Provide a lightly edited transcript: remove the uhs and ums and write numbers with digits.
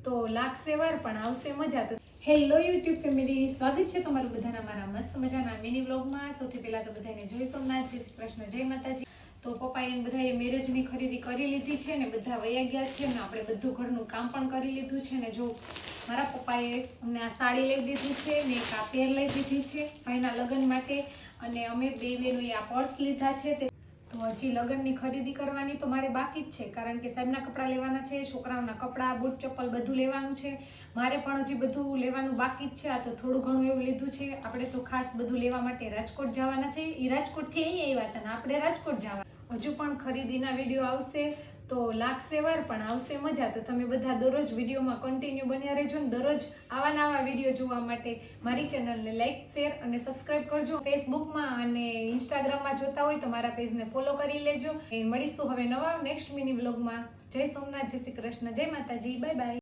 તો લાગશે વાર પણ આવશે મજા. તો હેલો યુટ્યુબ ફેમિલી, સ્વાગત છે તમારું બધાના મારા મસ્ત મજાના મિની વ્લોગમાં. સૌથી પહેલા તો બધાને જય સોમનાથ, જય શ્રી કૃષ્ણ, જય માતાજી. તો પપ્પાએ બધાએ મેરેજની ખરીદી કરી લીધી છે ને બધા વયા ગયા છે ને આપણે બધું ઘરનું કામ પણ કરી લીધું છે ને જો મારા પપ્પાએ અમને આ સાડી લઈ દીધી છે ને એક આ પેર લઈ દીધી છે ભાઈના લગ્ન માટે, અને અમે બે બહેનોએ આ પર્સ લીધા છે. તો હજી લગ્નની ખરીદી કરવાની તો મારે બાકી જ છે, કારણ કે સાહેબના કપડાં લેવાના છે, છોકરાઓના કપડાં, બૂટ ચપ્પલ બધું લેવાનું છે. મારે પણ હજી બધું લેવાનું બાકી જ છે. આ તો થોડું ઘણું એવું લીધું છે. આપણે તો ખાસ બધું લેવા માટે રાજકોટ જવાના છે. એ રાજકોટથી અહીં આવ્યા હતા ને આપણે રાજકોટ જવા. હજુ પણ ખરીદીના વિડીયો આવશે તો લાગશે વાર પણ આવશે મજા. તો તમે બધા દરરોજ વિડીયોમાં કન્ટિન્યુ બન્યા રહેજો ને દરરોજ આવા વિડીયો જોવા માટે મારી ચેનલને લાઈક, શેર અને સબસ્ક્રાઈબ કરજો. ફેસબુકમાં અને ઇન્સ્ટાગ્રામમાં જોતા હોય તો મારા પેજને ફોલો કરી લેજો. મળીશું હવે નવા નેક્સ્ટ મિની વ્લોગમાં. જય સોમનાથ, જય શ્રી કૃષ્ણ, જય માતાજી, બાય બાય.